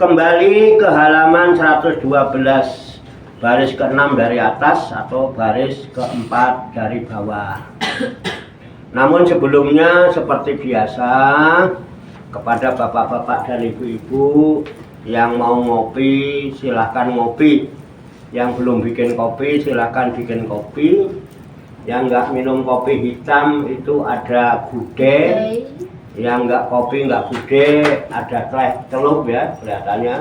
Kembali ke halaman 112 baris ke-6 dari atas atau baris ke-4 dari bawah. Namun sebelumnya seperti biasa, kepada bapak-bapak dan ibu-ibu yang mau ngopi silahkan ngopi, yang belum bikin kopi silahkan bikin kopi, yang nggak minum kopi hitam itu ada gudeg, yang nggak kopi nggak gudeg ada teh celup ya, kelihatannya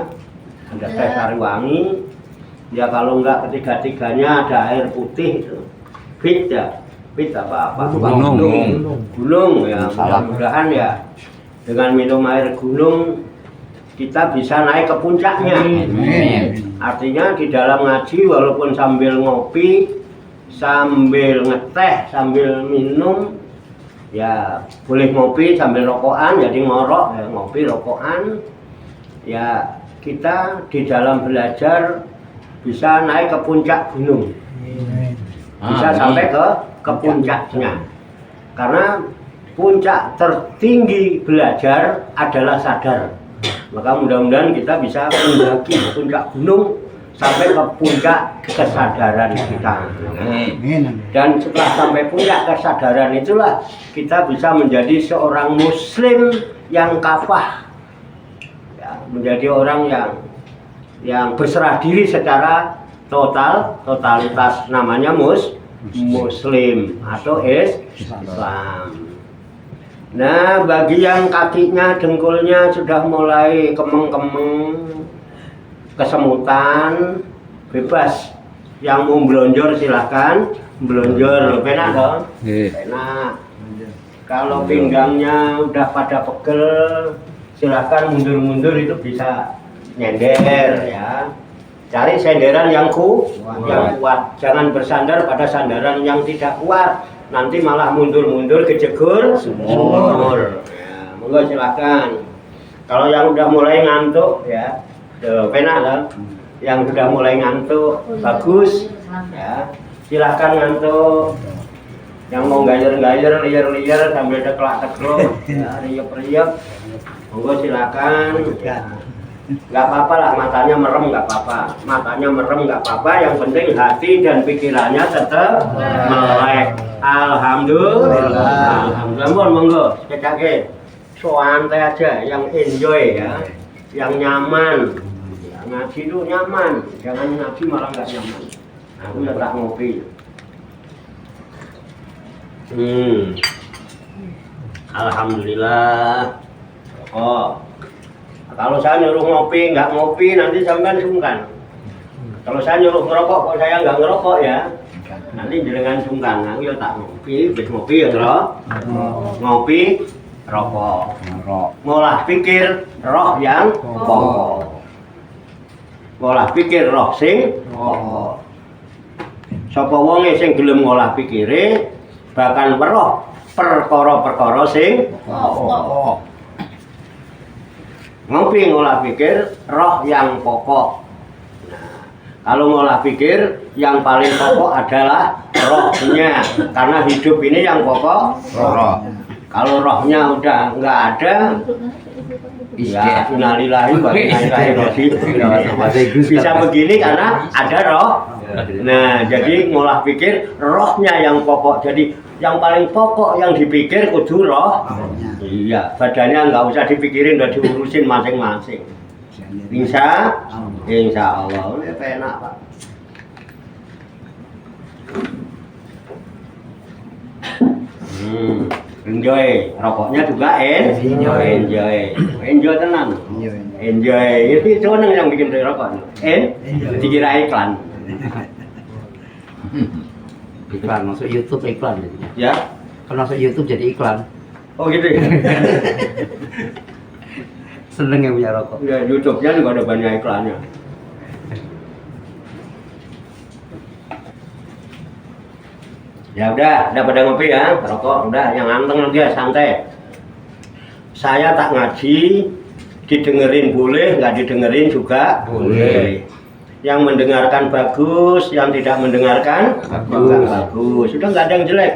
ada teh sariwangi ya. Kalau nggak ketiga-tiganya ada air putih itu fit ya, fit apa gunung ya. Mudah-mudahan ya dengan minum air gunung kita bisa naik ke puncaknya. Artinya di dalam ngaji walaupun sambil ngopi, sambil ngeteh, sambil minum ya, boleh ngopi sambil rokokan, jadi ngorok ya, ngopi rokokan ya, kita di dalam belajar bisa naik ke puncak gunung, bisa sampai ke puncaknya. Karena puncak tertinggi belajar adalah sadar. Maka mudah-mudahan kita bisa mendaki puncak gunung sampai ke puncak kesadaran kita. Dan setelah sampai puncak kesadaran itulah kita bisa menjadi seorang muslim yang kafah ya, menjadi orang yang berserah diri secara totalitas, namanya muslim atau Islam. Nah, bagi yang kakinya, dengkulnya sudah mulai kemeng-kemeng, kesemutan, bebas. Yang mau belonjor silahkan belonjor, penak dong? Penak. Kalau pinggangnya udah pada pegel, silahkan mundur-mundur, itu bisa nyender ya. Cari senderan yang kuat, jangan bersandar pada sandaran yang tidak kuat. Nanti malah mundur-mundur kejegur sumur. Ya, monggo silakan. Kalau yang udah mulai ngantuk ya, penak lah. Yang sudah mulai ngantuk bagus ya, silahkan ngantuk. Yang mau gayer-gayer, liar-liar sambil deklak-dekluk ya, riup-riup, monggo silakan ya. Nggak apa-apa lah, matanya merem nggak apa-apa, matanya merem nggak apa-apa, yang penting hati dan pikirannya tetap melek. Alhamdulillah. Alhamdulillah. Monggo sekecake santai aja, yang enjoy ya, yang nyaman ya, ngaji itu nyaman, jangan ngaji malah nggak nyaman. Aku udah tak ngopi. Alhamdulillah. Oh, kalau saya nyuruh ngopi, nggak ngopi, nanti sampean sungkan. Kalau saya nyuruh ngerokok, kok saya nggak ngerokok ya, nanti jenengan sungkan. Aku ya tak ngopi, bis ngopi ya terus. Ngopi, rokok. Ngolah pikir, roh yang pokok. Ngolah pikir, roh sing pokok. Sapa wonge sing gelem ngolah pikire, bahkan weruh perkara-perkara sing pokok. Ngopi ngolah pikir roh yang pokok. Nah, kalau ngolah pikir yang paling pokok adalah rohnya, karena hidup ini yang pokok roh. Kalau rohnya udah nggak ada, ya innalillahi wa inna ilaihi raji'un. Bisa begini karena ada roh. Nah, jadi ngolah pikir rohnya yang pokok. Jadi yang paling pokok yang dipikir kudu roh. Iya, badannya nggak usah dipikirin, udah diurusin masing-masing. Insya Allah, ini enak Pak. Enjoy, rokoknya juga enjoy tenang. Enjoy, itu seneng yang bikin rokok. Dikira iklan. Iklan masuk YouTube iklan jadinya. Ya, Kalau masuk YouTube jadi iklan. oh gitu ya. Seneng yang punya rokok. Ya, YouTube-nya juga ada banyak iklannya. Ya udah pada ngopi ya, rokok udah, yang anteng aja santai. Saya tak ngaji, didengerin boleh, nggak didengerin juga boleh. Yang mendengarkan bagus, yang tidak mendengarkan juga bagus. Sudah nggak ada yang jelek.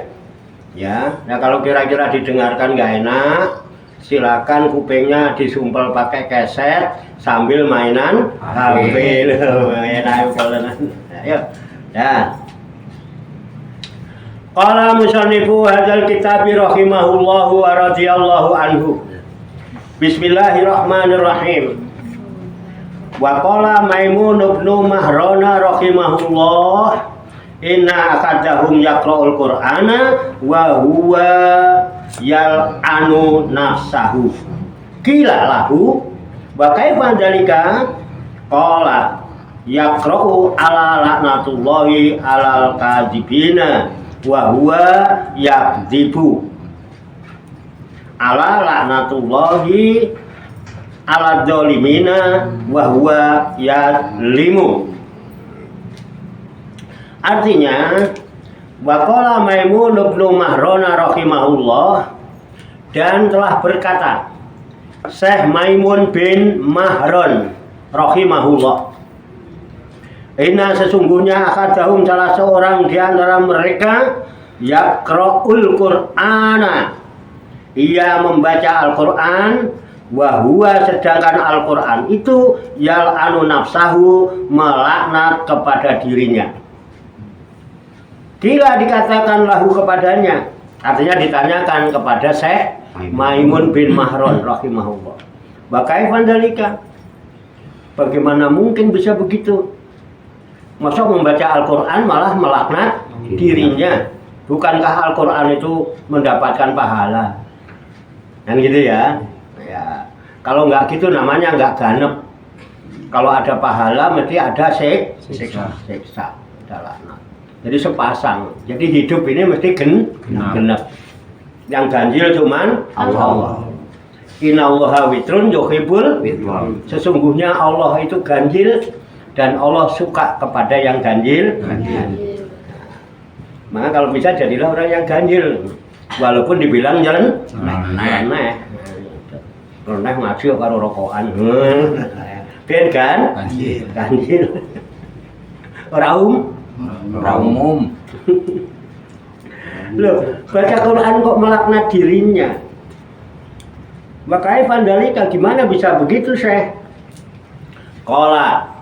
Ya, nah kalau kira-kira didengarkan nggak enak, silakan kupingnya disumpel pakai keset sambil mainan HP. Enak kalian. Ayo. Ya. Qala musannifu hadzal kitab rahimahullahu wa radhiyallahu anhu. Bismillahirrahmanirrahim. Wa qala Maimun bin Mahran rahimahullah, inna akadahum yaqra'ul qur'ana wa huwa yal'anu nafsahu. Qila lahu wa kaifa dzalika? Qala yaqra'u ala laknatullahi alal kadzibina wa huwa yakdzibu. Ala laknatullahi ala dzalimina wa huwa yadlimu. Artinya waqala Maimun bin Mahran rahimahullah, dan telah berkata Syekh Maimun bin Mahran rahimahullah, inna sesungguhnya akadahum salah seorang di antara mereka yaqra'ul qur'ana, ia membaca Al-Qur'an, wa huwa sedangkan Al-Qur'an itu yal'anu nafsahu, melaknat kepada dirinya. Kila dikatakan lahu kepadanya, artinya ditanyakan kepada Syekh Maimun bin Mahran rahimahullah, wa kaifan dzalika, bagaimana mungkin bisa begitu? Masa membaca Al-Qur'an malah melaknat dirinya? Bukankah Al-Qur'an itu mendapatkan pahala? Kan gitu ya. Ya, kalau nggak gitu namanya nggak ganep. Kalau ada pahala mesti ada siksa, ada laknat. Jadi sepasang. Jadi hidup ini mesti genep. Yang ganjil cuman Allah. Innallaha witrun yuhibbul witr. Sesungguhnya Allah itu ganjil dan Allah suka kepada yang ganjil. Maka kalau bisa jadilah orang yang ganjil. Walaupun dibilang jalan aneh. Reneh ngaji karo rokokan. Ben kan? Ganjil. Ora umum. Loh, baca Quran kok melaknat dirinya. Makanya vandalika, gimana bisa begitu, Syekh? Qala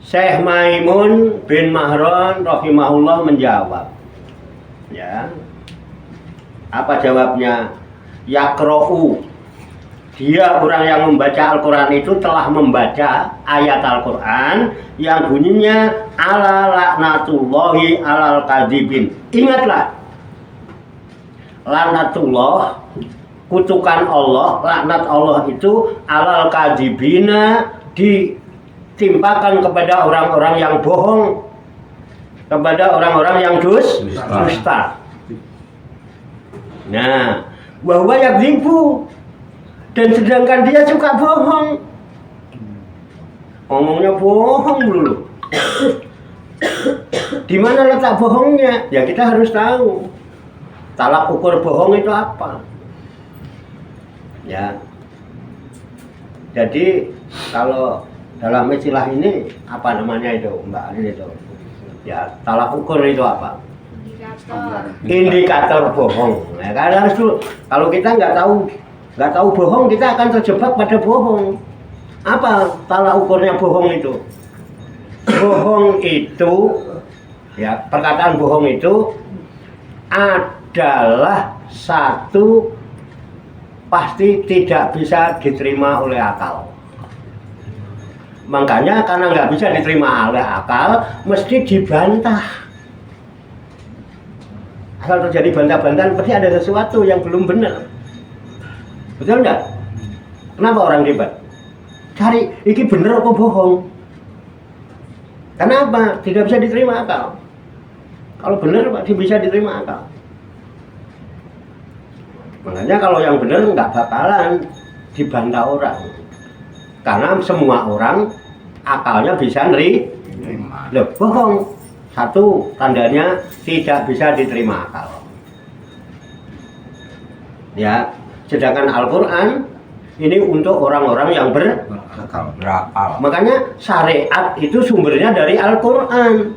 Syekh Maimun bin Mahran rahimahullah menjawab. Ya. Apa jawabnya? Yaqra'u, dia orang yang membaca Al-Quran itu telah membaca ayat Al-Quran yang bunyinya ala laknatullahi alal kadzibin. Ingatlah, laknatullah, kutukan Allah, laknat Allah itu alal kadzibina, ditimpakan kepada orang-orang yang bohong, kepada orang-orang yang dusta. Nah, bahwa yakdzibu, dan sedangkan dia suka bohong. Ngomongnya bohong dulu. Di mana letak bohongnya? Ya kita harus tahu. Talak ukur bohong itu apa? Ya. Jadi kalau dalam istilah ini apa namanya itu, Mbak Alin itu? Ya, talak ukur itu apa? Indikator bohong. Ya, karena harus dulu. Kalau kita nggak tahu bohong, kita akan terjebak pada bohong. Apa tolak ukurnya bohong itu? Bohong itu, ya, perkataan bohong itu adalah satu pasti tidak bisa diterima oleh akal. Makanya karena nggak bisa diterima oleh akal, mesti dibantah. Kalau terjadi bantah-bantahan, pasti ada sesuatu yang belum benar. Betul enggak? Kenapa orang debat? Cari, ini bener apa bohong? Kenapa? Tidak bisa diterima akal. Kalau bener, Pak, bisa diterima akal. Makanya kalau yang bener nggak bakalan dibantah orang. Karena semua orang akalnya bisa nerima. Loh, bohong. Satu, tandanya tidak bisa diterima akal. Ya, sedangkan Al-Quran ini untuk orang-orang yang berakal. Makanya syariat itu sumbernya dari Al-Quran.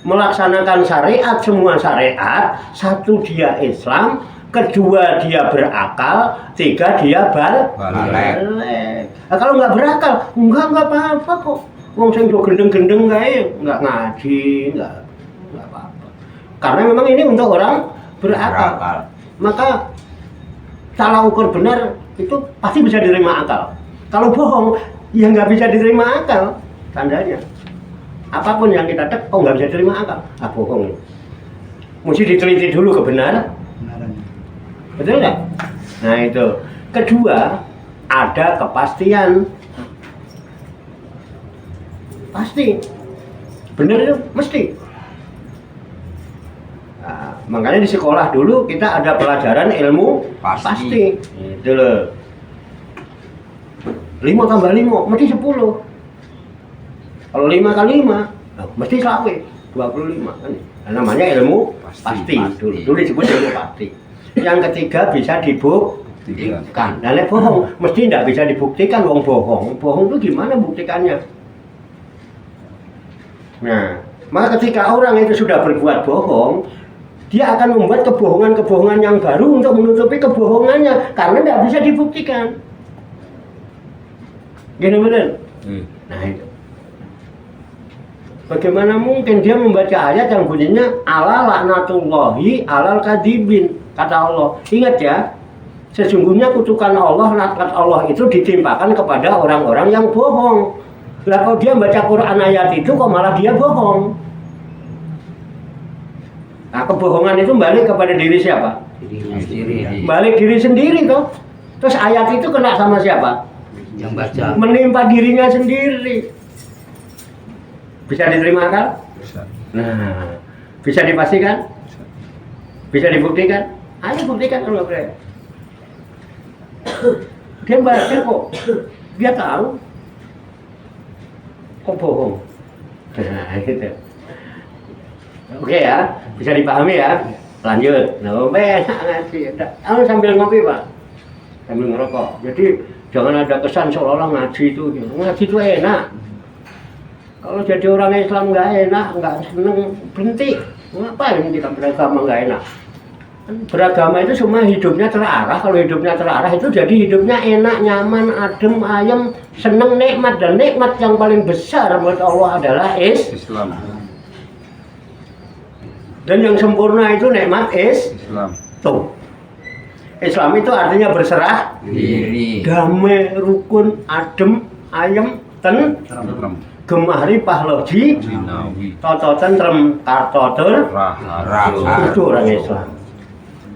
Melaksanakan syariat, semua syariat, satu dia Islam, kedua dia berakal, tiga dia Balik. balik. Nah, kalau nggak berakal, nggak apa-apa kok. Wong sing do gendeng-gendeng kae nggak ngaji, nggak apa-apa. Karena memang ini untuk orang berakal. Maka salah ukur benar itu pasti bisa diterima akal. Kalau bohong, ya nggak bisa diterima akal. Tandanya. Apapun yang kita tek, nggak bisa diterima akal. Bohong. Mesti diteliti dulu kebenaran. Betul nggak? Nah itu. Kedua, ada kepastian. Pasti. Benar itu? Mesti. Nah, makanya di sekolah dulu kita ada pelajaran ilmu pasti. Itu loh. 5 tambah 5, mesti 10. Kalau 5 kali 5, mesti 25 kan. Nah, namanya ilmu pasti. Dulu disebut ilmu pasti. Yang ketiga bisa dibuktikan. Nah, bohong mesti tidak bisa dibuktikan. Wong bohong itu gimana buktikannya? Nah, maka ketika orang itu sudah berbuat bohong, dia akan membuat kebohongan-kebohongan yang baru untuk menutupi kebohongannya karena tidak bisa dibuktikan. Gini benar? Nah itu. Bagaimana mungkin dia membaca ayat yang bunyinya ala laknatullahi alal kadibin, kata Allah. Ingat ya, sesungguhnya kutukan Allah, laknat Allah itu ditimpakan kepada orang-orang yang bohong. Lah kalau dia baca Quran ayat itu kok malah dia bohong. Nah, kebohongan itu balik kepada diri siapa? Balik diri sendiri toh. Terus ayat itu kena sama siapa? Yang baca. Menimpa dirinya sendiri. Bisa diterima kan? Bisa. Nah, bisa dipastikan? Bisa dibuktikan? Ayo buktikan kalau boleh. Dia baca kok, dia tahu kok bohong. Nah, gitu. Oke ya, bisa dipahami ya. Lanjut. Nah, enak ngaji. Sambil ngopi Pak, sambil ngerokok. Jadi jangan ada kesan seolah-olah ngaji itu enak. Kalau jadi orang Islam nggak enak, nggak seneng, berhenti. Ngapain kita beragama nggak enak? Beragama itu cuma hidupnya terarah. Kalau hidupnya terarah itu jadi hidupnya enak, nyaman, adem, ayem, seneng, nikmat. Dan nikmat yang paling besar buat Allah adalah Islam. Dan yang sempurna itu nikmat Islam. Tuh. Islam itu artinya berserah Diri. damai, rukun, adem, ayem, Tentrem. gemahri pahloji, Jinawi. toto tentrem, kartotur. Raha. Itu orang Islam.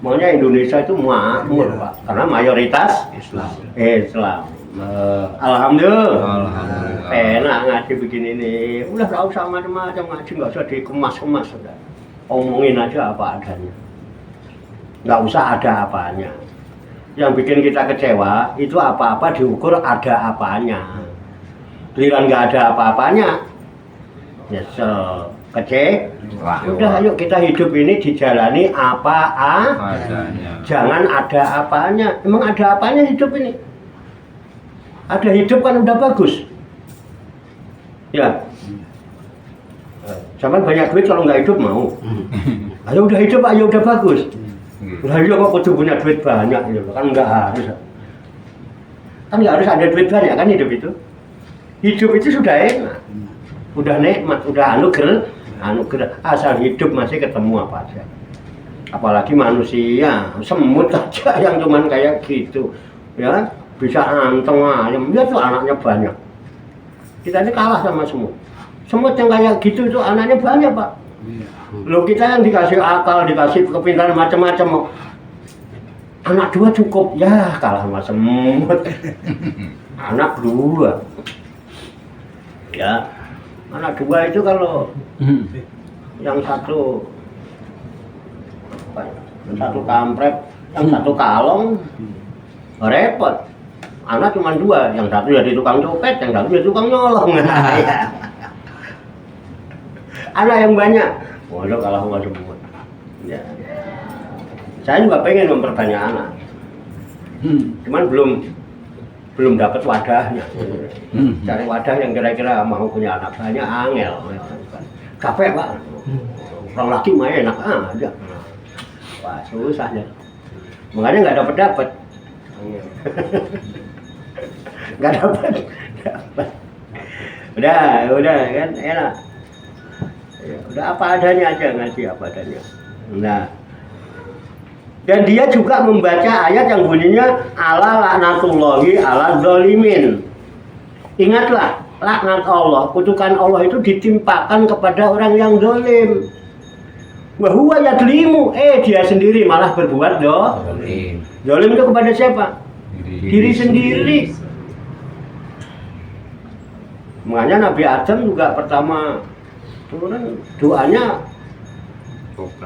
Makanya Indonesia itu makmur Pak, karena mayoritas Islam. Alhamdulillah. Enak ngaji begini nih. Udah nggak usah macam-macam ngaji, nggak usah dikemas-kemas sudah. Omongin aja apa adanya. Nggak usah ada apanya. Yang bikin kita kecewa itu apa-apa diukur ada apanya. Giliran nggak ada apa-apanya, nyesel, kecewa. Udah, ayo kita hidup ini dijalani apa Adanya. jangan ada apanya. Emang ada apanya hidup ini? Ada hidup kan udah bagus. Ya. Zaman banyak duit kalau nggak hidup mau. Ayo udah hidup, ayo udah bagus. Lah iya kok kudu punya duit banyak gitu. Kan nggak harus. Kan nggak harus ada duit banyak kan hidup itu. Hidup itu sudah enak. Udah nikmat, udah anugerah. Asal hidup masih ketemu apa aja. Apalagi manusia, semut aja yang cuman kayak gitu. Ya, bisa anteng ayam. Dia tuh anaknya banyak. Kita ini kalah sama semut. Semut yang kayak gitu itu anaknya banyak, Pak. Loh, kita yang dikasih akal, dikasih kepintaran macam-macam. Anak 2 cukup, ya kalah sama semut. Anak 2. Ya, anak 2 itu kalau yang satu kampret, yang satu kalong, repot. Anak cuma 2, yang satu jadi tukang copet, yang satu jadi tukang nyolong. Anak yang banyak, waduh kalah sama semut. Ya. Saya juga pengen memperbanyak anak, cuman belum dapat wadahnya. Cari wadah yang kira-kira mau punya anak banyak angel. Capek Pak. Orang laki mah enak aja. Wah susah ya. Makanya nggak dapat. Nggak dapat. Udah kan enak. Ya, udah apa adanya aja, ngaji apa adanya. Nah, dan dia juga membaca ayat yang bunyinya ala laknatullahi ala zalimin. Ingatlah, laknat Allah, kutukan Allah itu ditimpakan kepada orang yang zalim. Wa huwa yadlimu, dia sendiri malah berbuat zalim. Zalim itu kepada siapa? Diri sendiri. Makanya Nabi Adam juga pertama turun doanya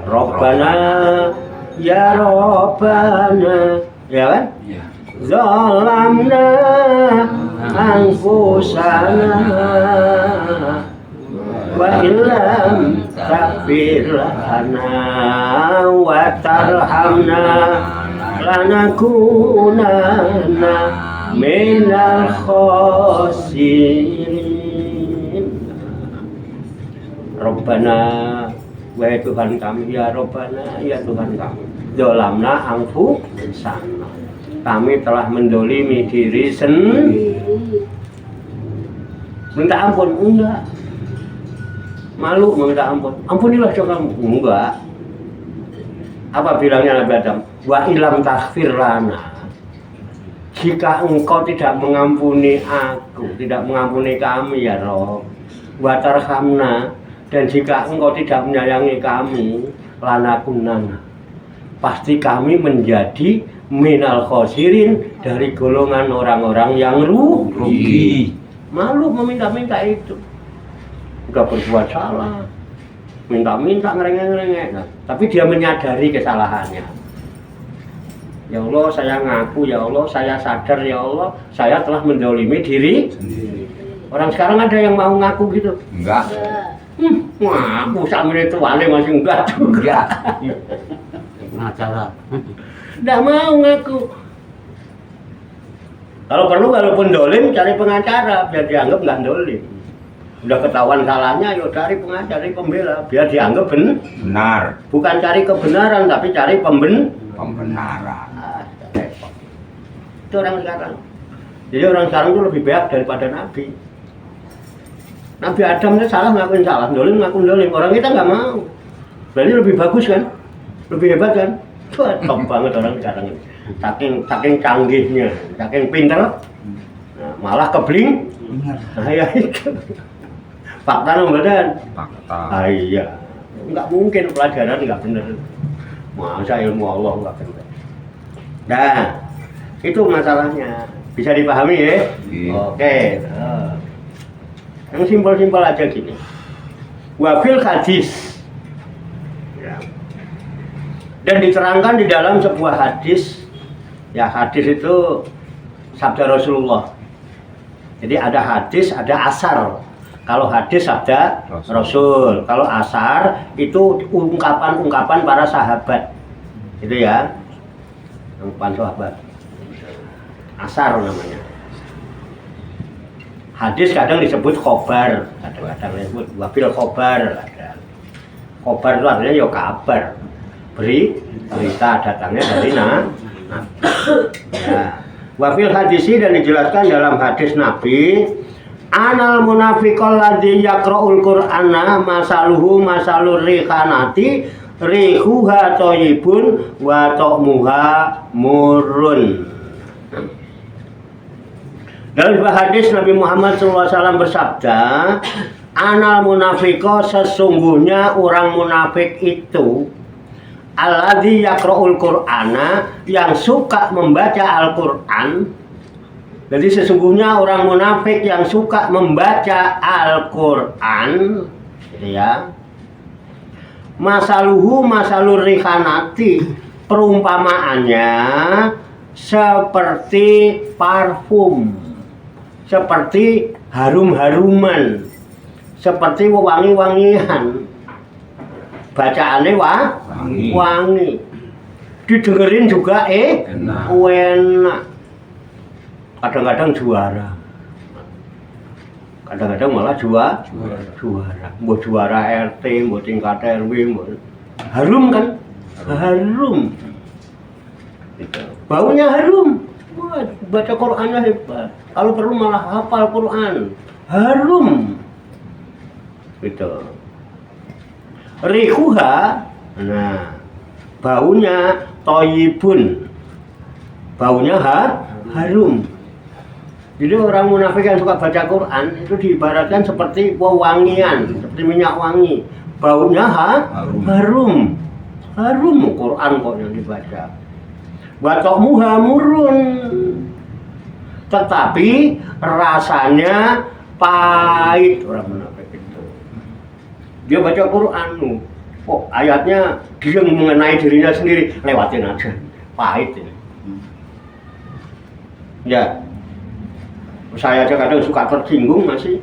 Robbana ya Robbana, ya kan? Iya. Zalamna anfusana wa illam taghfir lana wa tarhamna lanakunanna minal khosirin. Robbana, wahai Tuhan kami, ya Robbana, ya Tuhan kami, zalamna anfusana, kami telah mendolimi diri sendiri. Minta ampun? Enggak. Malu minta ampun? Ampunilah coba kamu? Enggak. Apa bilangnya Nabi Adam? Wa ilam taghfir lana, jika engkau tidak mengampuni aku, tidak mengampuni kami ya Rob, wa tarhamna, dan jika engkau tidak menyayangi kami, lanakunana, pasti kami menjadi minal khosirin, dari golongan orang-orang yang rugi. Malu meminta-minta itu, udah berbuat salah, minta-minta ngerengek-ngerengek. Nah, tapi dia menyadari kesalahannya. Ya Allah, saya ngaku, ya Allah, saya sadar, ya Allah, saya telah mendolimi diri sendiri. Orang sekarang ada yang mau ngaku gitu? Enggak. Ngaku sama itu wali masih enggak juga. Pengacara. Enggak mau ngaku. Kalau perlu, walaupun dolim, cari pengacara biar dianggap nggak dolim. Udah ketahuan salahnya, yuk cari pengacara, cari pembela biar dianggap Benar. bukan cari kebenaran, tapi cari Pembenaran. Itu orang sekarang. Jadi orang sekarang itu lebih baik daripada Nabi. Nabi Adam itu salah ngakuin salah, dolim ngakuin dolim. Orang kita nggak mau. Berarti lebih bagus kan? Lebih hebat kan? Wah, top banget orang sekarang ini. Saking canggihnya, saking pinter, nah, malah kebling. Nah, ya itu. Fakta nomor dan. Fakta. Iya. Nggak mungkin pelajaran nggak bener. Masa ilmu Allah nggak bener. Nah, itu masalahnya. Bisa dipahami ya? Iya. Oke. Yang simpel-simpel aja gini. Wafil hadis. Ya. Dan diterangkan di dalam sebuah hadis. Ya, hadis itu sabda Rasulullah. Jadi ada hadis, ada asar. Kalau hadis sabda Rasul. Kalau asar itu ungkapan-ungkapan para sahabat. Itu ya. Ungkapan sahabat. Asar namanya. Hadis kadang disebut khobar, kadang-kadang disebut wafil khobar. Khobar itu artinya ya kabar, berita datangnya dari Nabi. Ya. Wafil hadisi, dan dijelaskan dalam hadis Nabi, anal munafiqal ladzi yaqra'ul qur'ana masaluhu masalur rihanati rihuha thayyibun wa ta'muha murrun. Dalam hadis Nabi Muhammad SAW bersabda, anal munafiqo, sesungguhnya orang munafik itu, alladzi yaqra'ul qur'ana, yang suka membaca Al-Qur'an. Jadi sesungguhnya orang munafik yang suka membaca Al-Qur'an, gitu ya. Masaluhu masalur rihanati, perumpamaannya seperti parfum, seperti harum-haruman, seperti wangi-wangian. Bacaannya wangi. Didengerin juga enak. Kadang-kadang juara. Kadang-kadang malah juara. Mbok juara RT, mbok tingkat RW, mbok. Harum kan? Harum. Gitu. Baunya harum. Wah, baca Qur'annya hebat. Kalau perlu malah hafal Qur'an. Harum. Gitu. Rihuha, nah, baunya toyibun. Baunya harum. Jadi orang munafik yang suka baca Quran itu diibaratkan seperti wewangian, seperti minyak wangi. Baunya harum. Harum Quran kok yang dibaca. Watokmuha murun. Tetapi rasanya pahit orang munafik itu. Dia baca Quran, kok ayatnya dia mengenai dirinya sendiri, lewatin aja. Pahit ini. Ya. Saya aja kadang suka tersinggung masih.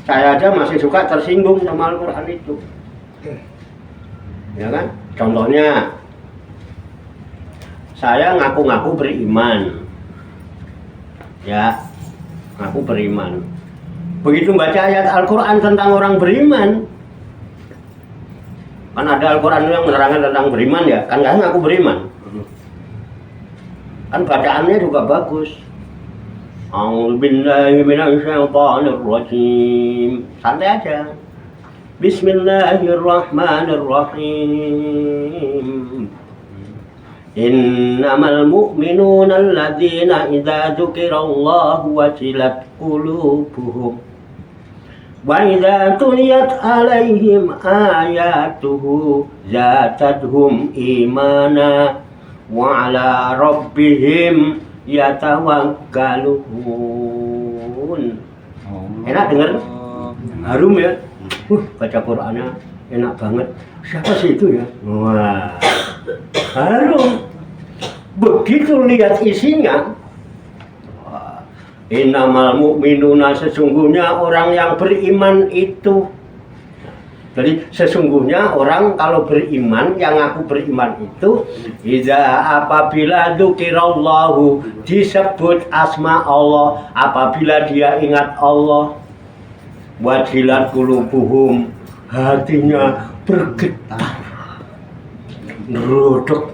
Saya aja masih suka tersinggung sama Al-Quran itu. Ya kan? Contohnya, saya ngaku-ngaku beriman. Ya, ngaku beriman. Begitu baca ayat Al-Quran tentang orang beriman, kan ada Al-Quran yang menerangkan tentang beriman ya, kan nggak ngaku beriman. Kan bacaannya juga bagus. A'udzubillahi minasyaitonirrajim. Santai aja. Bismillahirrahmanirrahim. Innamal mu'minuna alladzina idza dzukirallahu wajilat qulubuhum wa idza tuliyat 'alaihim ayatuhu zadatuhum imana wa 'ala rabbihim yatawakkalun. Enak denger? Harum ya? Baca Qur'annya enak banget. Siapa sih itu ya? Wah, harum. Begitu lihat isinya, innamal mu'minuna, sesungguhnya orang yang beriman itu. Jadi sesungguhnya orang kalau beriman, yang aku beriman itu, idza apabila dzukirallahu, disebut asma Allah, apabila dia ingat Allah, wajilat qulubuhum, hatinya bergetar, nerodok,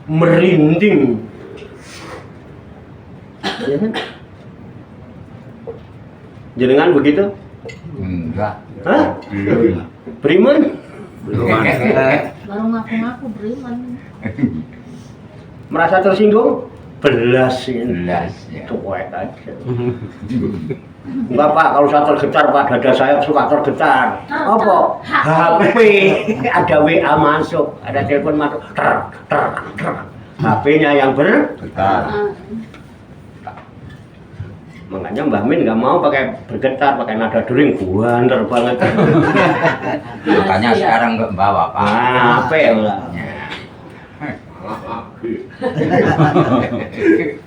merinding. Ya kan? Jenengan begitu? Enggak. Hah? Belum. Beriman? Belum. Baru ngaku-ngaku beriman. Merasa tersinggung? Belas ini. Belas, ya. Cuek aja. Enggak Pak, kalau saya tergetar Pak, dada saya suka tergetar. Apa? HP. Ada WA masuk, ada telepon masuk. HP-nya yang Betul. Makanya Mbah Min nggak mau pakai bergetar, pakai nada dering, buanter banget. Makanya sekarang nggak bawa Pak. Apa ya lah?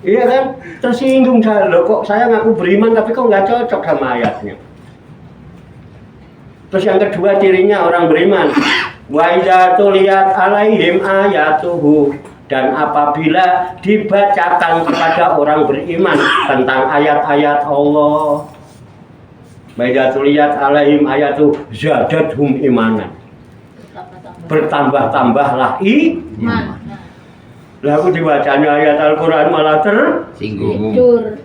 Iya kan? Tersinggung saya, loh kok saya ngaku beriman tapi kok nggak cocok sama ayatnya. Terus yang kedua cirinya orang beriman, wa idza tuliyat alaihim ayatuhu, dan apabila dibacakan kepada orang beriman tentang ayat-ayat Allah, wa idza tuliyat alaihim ayatu zadathum imanan, bertambah-tambahlah iman. Lalu dibacanya ayat Al-Quran malah Singgung. Tidur.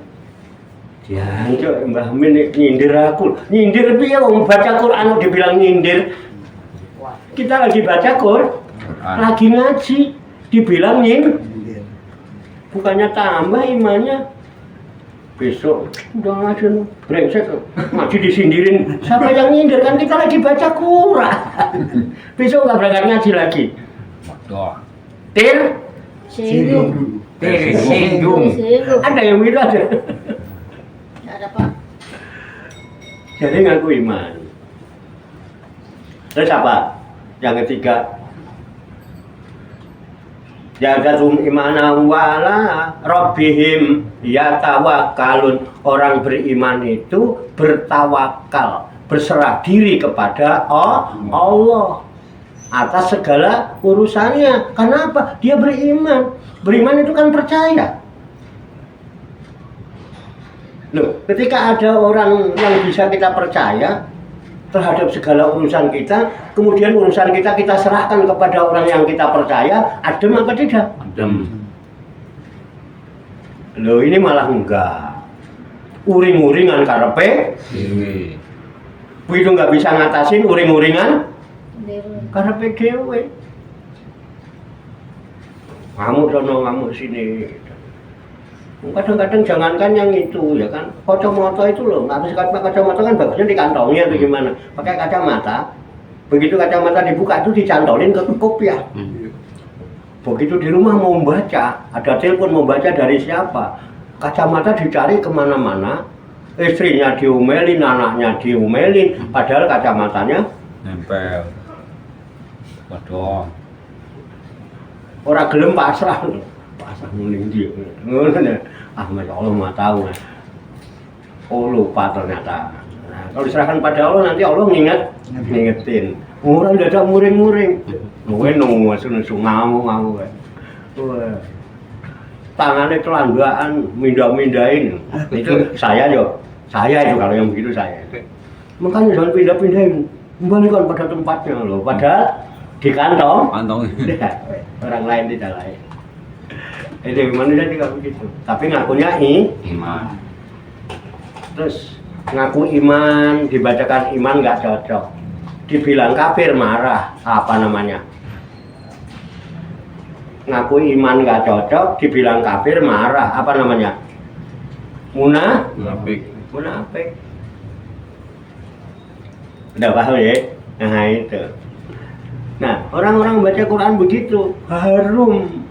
ya, cok, Mbah Min nyindir aku. Nyindir piye wong baca Quran dibilang nyindir. Kita lagi baca Quran, lagi ngaji, dibilang nyindir. Bukannya tambah imannya. Besok udah ngaji brengsek, ngaji disindirin. Siapa yang nyindir? Kan kita lagi baca Quran. Besok nggak berangkat ngaji lagi. Betul. Singgung. Tersinggung. Singgung. Ada yang beda aja. Nggak ada Pak. Jadi ngaku iman. Terus apa? Yang ketiga, jagatum imana wala rabbihim yatawakkalun. Orang beriman itu bertawakal, berserah diri kepada Allah atas segala urusannya. Kenapa? Dia beriman. Beriman itu kan percaya. Loh, ketika ada orang yang bisa kita percaya, terhadap segala urusan kita, kemudian urusan kita serahkan kepada orang yang kita percaya, adem apa tidak? Adem. Loh ini malah enggak. Uring-uringan karepe, Dewe. begitu nggak bisa ngatasin uring-uringan Dewe. karepe dhewe. Ngamuk sono, ngamuk sini. Kadang-kadang jangankan yang itu ya kan, kacamata itu loh, nggak bisa kacamata kan bagusnya di kantongnya atau gimana, pakai kacamata, begitu kacamata dibuka itu dicantolin ke kopiah. Begitu di rumah mau membaca, ada telepon mau baca dari siapa, kacamata dicari kemana-mana, istrinya diomelin, anaknya diomelin, padahal kacamatanya Nempel. Waduh. orang gelem pasrah muling dia, ah masya Allah mah tahu, oh lupa ternyata. Nah, kalau diserahkan pada Allah nanti Allah ngingetin, orang udah ada muring-muring, gue nunggu ngamuk kan. Tangannya telanjaan, mindah-mindahin. Itu saya itu kalau yang begitu saya. Makanya jangan pindah-pindahin, kembalikan pada tempatnya loh. Padahal di kantong, orang lain tidak lain. Itu manusia juga begitu. Tapi ngakunya Iman. terus ngaku iman, dibacakan iman nggak cocok. Dibilang kafir marah, apa namanya? Ngaku iman nggak cocok, dibilang kafir marah, apa namanya? Munafik. Udah paham ya? Nah itu. Nah orang-orang baca Quran begitu harum,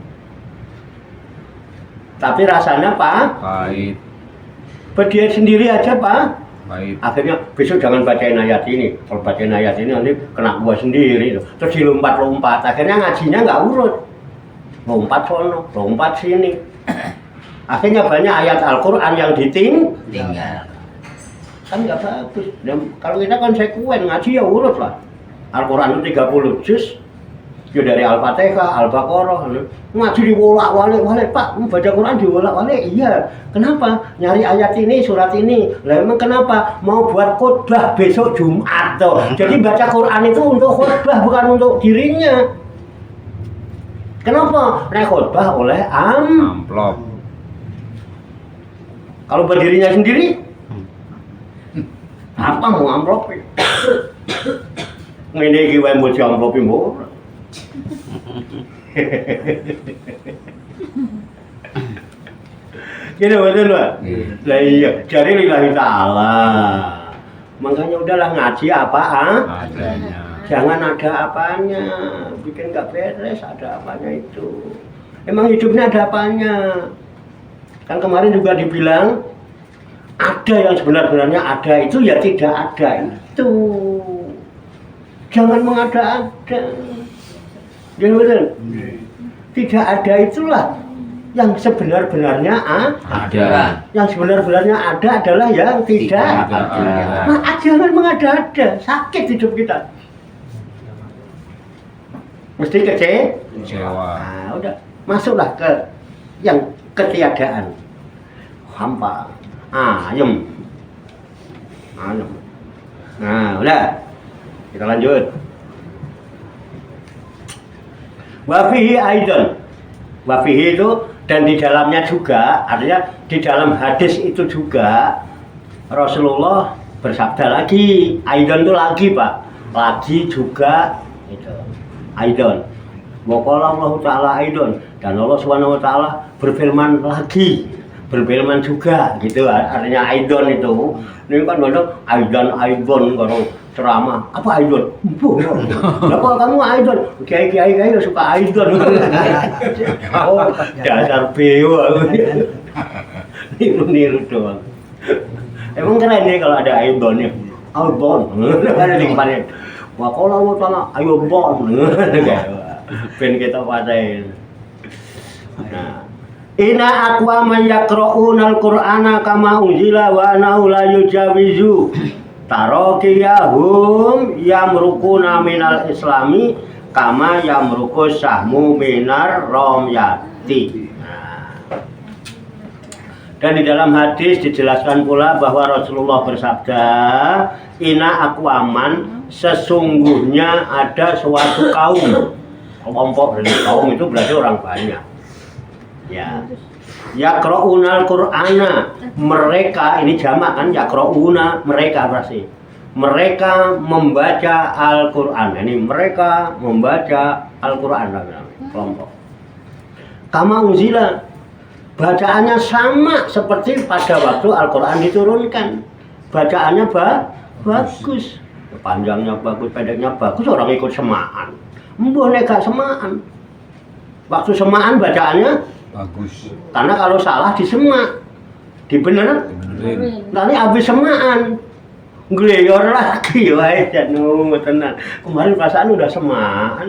tapi rasanya Pahit. buat dia sendiri aja Pak. Pahit. Akhirnya besok jangan bacain ayat ini. Kalau bacain ayat ini nanti kena gua sendiri. Terus dilompat-lompat. Akhirnya ngajinya nggak urut. Lompat sono, lompat sini. Akhirnya banyak ayat Al-Quran yang Tinggal. kan nggak bagus. Dan kalau kita konsekuen ngaji ya urut lah. Al-Quran itu 30 juz. Ya dari Al-Fatihah, Al-Baqarah, ngaji dibolak-balik, Pak, baca Quran dibolak-balik, iya. Kenapa? Nyari ayat ini, surat ini. Lah emang kenapa? Mau buat khotbah besok Jumat toh. Jadi baca Quran itu untuk khotbah bukan untuk dirinya. Kenapa? Nek khotbah oleh Amplop. Kalau buat dirinya sendiri, apa mau amplop? Ngene iki wae mau diamplopi mbok. Gitu betul Pak? Lah iya, cari lillahi ta'ala. Makanya udahlah ngaji apaan? Adanya. Jangan ada apanya, bikin nggak beres, ada apanya itu. Emang hidupnya ada apanya? Kan kemarin juga dibilang ada yang sebenar-benarnya ada itu ya tidak ada itu. Jangan mengada-ada. Jadi betul? Tidak ada itulah yang sebenar-benarnya Ada. Yang sebenar-benarnya ada adalah yang tidak ada. Nah, jangan mengada-ada, sakit hidup kita. Mesti Kecewa. Nah, udah masuklah ke yang ketiadaan. Hampa, ayem. Nah, udah. Kita lanjut. Wafihi aidan. Wafihi itu dan di dalamnya juga, artinya di dalam hadis itu juga Rasulullah bersabda lagi. Aidan itu lagi, Pak. Lagi juga itu. Aidan. Wa qala Allah Ta'ala aidan, dan Allah Subhanahu wa taala berfirman lagi. Berfirman juga gitu, artinya aidan itu. Ini kan ada aidan kalau ceramah. Apa aidan? Kenapa kamu aidan? Kiai suka aidan. Oh, dasar beo. Niru doang. Emang keren nih kalau ada aidannya. Aidan. Ada di kemarin. Wah, kalau Allah ayo bon. Ben kita padain. Nah, Ina aqwa man yaqra'una al-Qur'ana kama unzila wa annahu la yujawizu tarakiyahum yamrukuna minal islami kama yamruku sahmu minar ramyati. Nah, Dan di dalam hadis dijelaskan pula bahwa Rasulullah bersabda, "Ina aqwaman, sesungguhnya ada suatu kaum." Kelompok dari kaum itu berarti orang banyak. Ya. Yaqra'unal Qur'ana. Mereka ini jamak kan, yaqra'una, mereka berarti. Mereka membaca Al-Qur'an. Ini mereka membaca Al-Qur'an kelompok. Kama unzila, bacaannya sama seperti pada waktu Al-Qur'an diturunkan. Bacaannya bagus. Panjangnya bagus, pendeknya bagus, orang ikut semaan. Mbah nek gak semaan. Waktu semaan bacaannya Bagus. karena kalau salah disemak. Dibener. Nanti habis semaan. Ngleyor lagi wae janu tenan. Kemarin perasaan udah semaan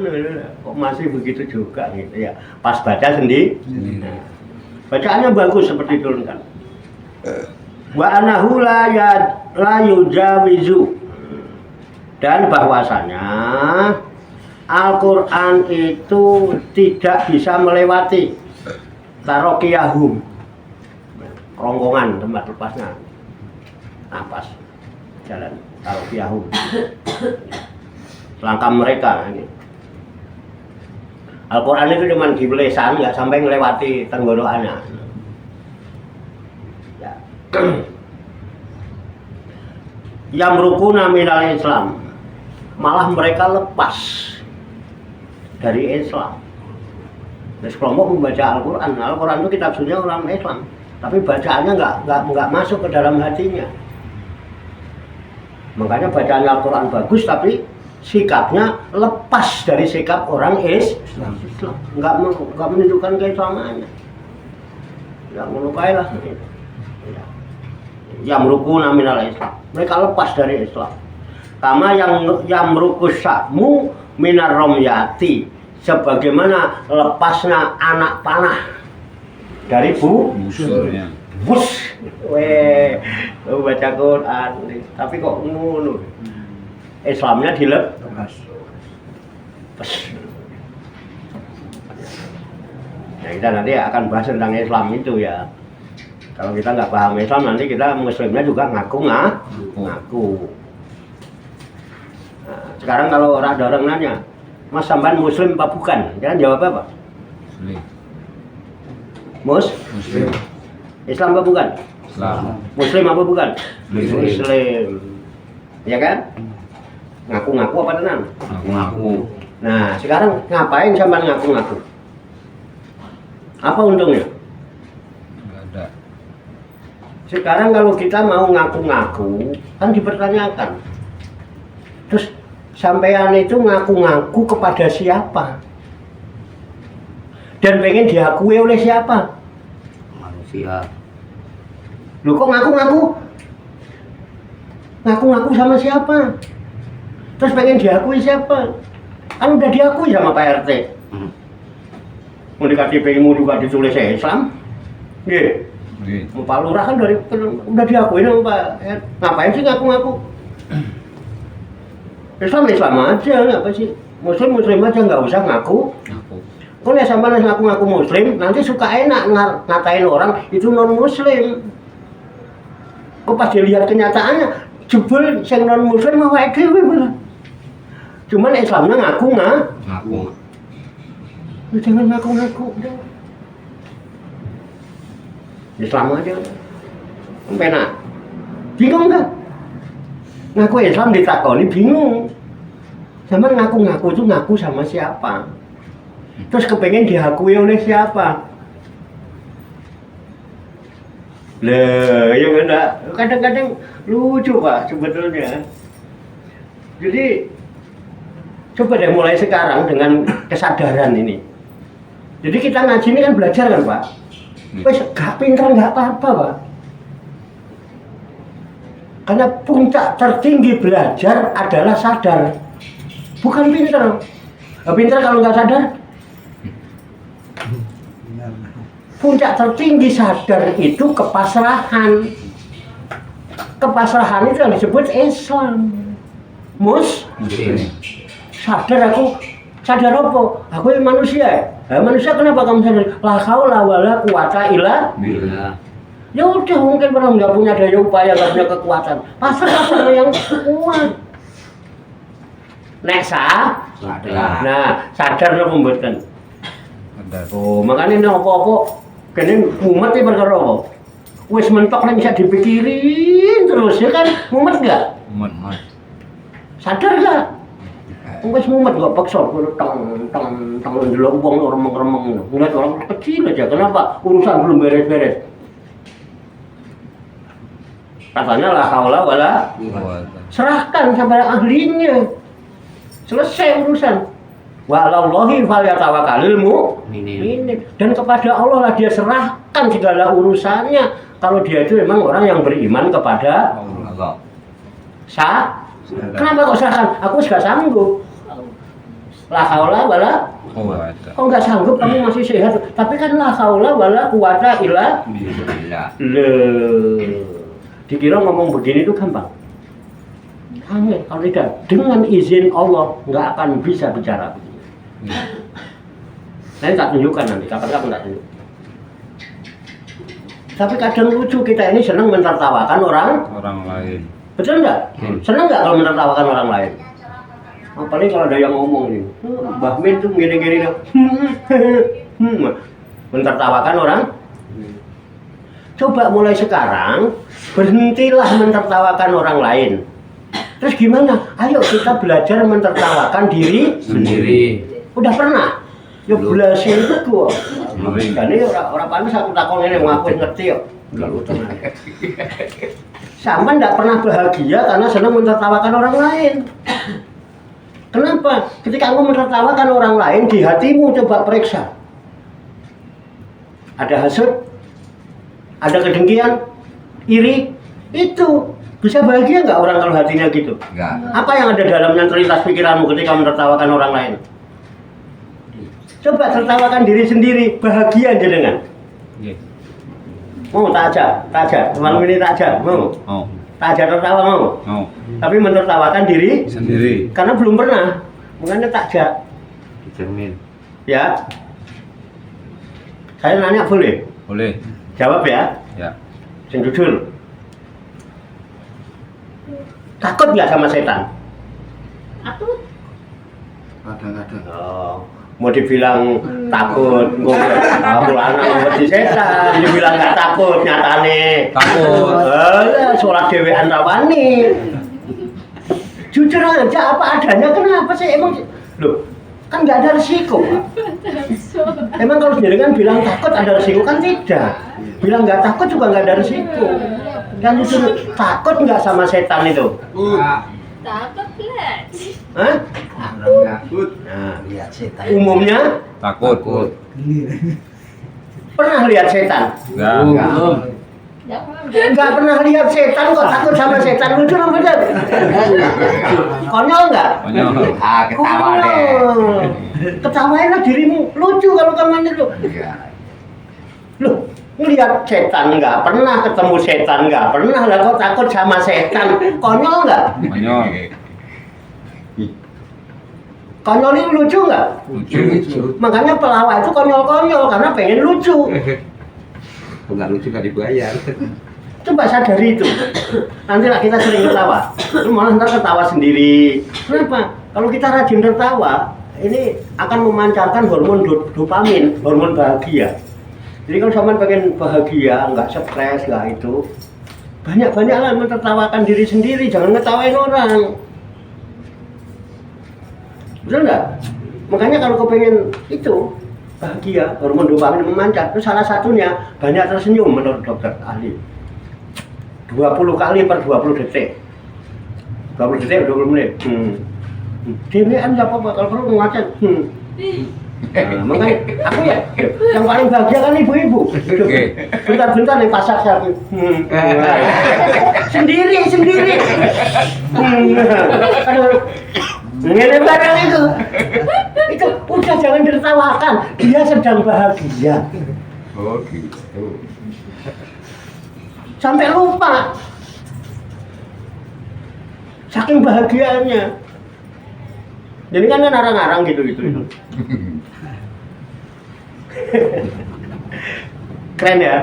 kok masih begitu juga gitu ya. Pas baca sendiri. Nah, bacaannya bagus seperti diturunkan. Wa anahu la yujawizu. Dan bahwasanya Al-Qur'an itu tidak bisa melewati tarokiyahum, ronggongan tempat lepasnya napas jalan tarokiyahum, langkah mereka ini. Al-Qur'an itu cuma di lesan, nggak sampai melewati tenggorokannya. Ya. Yamrukuna minal Islam, malah mereka lepas dari Islam. Terus kelompok membaca Al-Quran. Al-Quran itu kitab sunnah orang Islam, tapi bacaannya nggak masuk ke dalam hatinya. Makanya bacaan Al-Quran bagus, tapi sikapnya lepas dari sikap orang Islam. Nggak menunjukkan keislamannya. Nggak melukai lah. Yamrukuna minal Islam, mereka lepas dari Islam. Kama yang merukus sakmu minar romyati, sebagaimana lepasnya anak panah dari Musuhnya. bus. Baca Quran, tapi kok ngono. Islamnya dilepas. Nah, kita nanti akan bahas tentang Islam itu ya. Kalau kita nggak paham Islam, nanti kita Muslimnya juga ngaku. Nah, sekarang kalau ada orang nanya, Mas sampean Muslim apa bukan? Jangan jawab apa? Muslim. Islam apa bukan? Islam. Muslim apa bukan? Muslim. Muslim. Ya kan? Ngaku-ngaku apa tenan? Ngaku. Nah, sekarang ngapain sampean ngaku-ngaku? Apa untungnya? Enggak ada. Sekarang kalau kita mau ngaku-ngaku, kan dipertanyakan. Terus sampean itu ngaku-ngaku kepada siapa? Dan pengen diakui oleh siapa? Manusia. Lu kok ngaku-ngaku? Ngaku-ngaku sama siapa? Terus pengen diakui siapa? Kan udah diakui sama Pak RT. Mau di KTP-mu juga ditulis Islam. Nggih. Mau Pak Lurah kan udah diakui sama Pak RT. Ngapain sih ngaku-ngaku? Islam aja, apa sih? Muslim aja nggak usah ngaku. Kalau ya sama ngaku-ngaku Muslim, nanti suka enak ngatain orang itu non Muslim. Kok pas dilihat kenyataannya, jebul yang non Muslim mau wae dhewe malah. Cuman Islamnya ngaku. Jangan ngaku-ngaku. Islam aja. Penak. Bingung kan? Ngaku Islam ditakoni bingung. Sama ngaku-ngaku itu ngaku sama siapa? Terus kepengen diakui oleh siapa? Ya enggak. Kadang-kadang lucu Pak sebetulnya. Jadi coba deh mulai sekarang dengan kesadaran ini. Jadi kita ngaji ini kan belajar kan Pak. Wes gak pinter nggak apa-apa Pak. Karena puncak tertinggi belajar adalah sadar, bukan pinter. Pinter kalau nggak sadar. Puncak tertinggi sadar itu kepasrahan. Kepasrahan itu yang disebut Islam. Muslim. Sadar sadar apa? Aku manusia. Manusia kenapa kamu sadar? La haula wala quwata illa Bila Ya udah, mungkin orang nggak punya daya upaya, nggak punya kekuatan. Pasrah sama yang kuat. Nek Sadar. nah sadar lo pembuatan. Sadar. Oh, makanya nek apa-apa kene mumet iki perkara apa? Wis mentok nek bisa dipikirin terus ya kan, mumet enggak? Mumet. Sadar enggak? Wis mumet kok paksa tong ndelok wong remeng-remeng. Ngeliat orang kecil aja, kenapa? Urusan belum beres-beres. Katanya la haula wala, serahkan sama ahlinya. Selesai urusan. Walallahi falyatawakkalul mu'minin. Dan kepada Allah lah dia serahkan segala urusannya. Kalau dia itu memang orang yang beriman kepada Allah. Kenapa kok serahkan? Aku sudah sanggup. La haula wala. Kok nggak sanggup kamu masih sehat. Tapi kan la haula wala quwata illa Alhamdulillah. Dikira ngomong begini itu gampang. Angin, kalau tidak dengan izin Allah nggak akan bisa bicara. Nanti tak tunjukkan nanti, kapan-kapan tak tunjuk. Tapi kadang lucu kita ini senang menertawakan Orang lain. betul nggak? Senang nggak kalau menertawakan orang lain? Apalagi kalau ada yang ngomong nih, Mbah Min tuh gini-gini, menertawakan orang. Coba mulai sekarang berhentilah menertawakan orang lain. Terus gimana? Ayo kita belajar menertawakan diri Sendiri. Udah pernah? Ya belasin itu gua. Sendiri. Dan ini orang panas aku takon ini ngaku ngerti yo. Sama nggak pernah bahagia karena senang menertawakan orang lain. Kenapa? Ketika kamu menertawakan orang lain di hatimu coba periksa. Ada hasud, ada kedengkian, iri, itu bisa bahagia nggak orang kalau hatinya gitu? Enggak. Apa yang ada dalamnya terlintas pikiranmu ketika menertawakan orang lain? Coba tertawakan diri sendiri, bahagia jenengan. Nggih. Mau tak aja, malam ini tak aja, mau? Oh. Tak aja tertawa mau? Oh. Tapi menertawakan diri Sendiri. karena belum pernah, makanya tak aja. Dicermin. Ya, saya nanya boleh? Boleh. Jawab ya, Ya. sing jujur. Takut nggak sama setan? Aku Kadang-kadang. Oh, mau dibilang takut, kamu anak di setan, dibilang nggak takut, nyatane Takut. sholat dewean rawani. Jujur aja apa adanya, kenapa sih emang? Loh, kan nggak ada resiko. Emang kalau jenengan bilang takut ada resiko kan tidak? Bilang nggak takut juga nggak ada resiko. Kan disuruh takut nggak sama setan itu? takut lah. Hah? Takut. Nah, Lihat setan. umumnya Takut. pernah lihat setan? Enggak. Nggak pernah lihat setan kok takut sama setan, lucu apa bener? Konyol nggak? Konyol. Ah, ketawa deh. Konyol. Ketawainlah dirimu, lucu kalau kamu itu. Iya. Loh, ngelihat setan nggak pernah, ketemu setan nggak pernah, lah kok takut sama setan? Konyol nggak? Konyol. Konyol ini lucu nggak? Lucu. Makanya pelawak itu konyol-konyol karena pengen lucu. Enggak lucu enggak dibayar. Coba sadari itu. Nanti lah kita sering ketawa. Lu malah ntar ketawa sendiri. Kenapa? Kalau kita rajin tertawa, ini akan memancarkan hormon dopamin, hormon bahagia. Jadi kalau sampean pengen bahagia, nggak stres, nggak itu, banyak-banyaklah menertawakan diri sendiri, jangan ngetawain orang. Betul nggak? Makanya kalau kau pengen itu bahagia, hormon dopamin memancar, itu salah satunya banyak tersenyum menurut dokter ahli. 20 kali per 20 detik. 20 detik 20 menit. Dia kan nggak apa-apa, kalau perlu ngacet. Nah, makanya aku ya, yang paling bahagia kan ibu-ibu. Bentar-bentar nih pasak saya. Sendiri. Aduh. Ngene barang itu udah jangan ditertawakan, dia sedang bahagia. Oh gitu. Sampai lupa saking bahagianya. Jadi kan arang-arang gitu. Keren ya.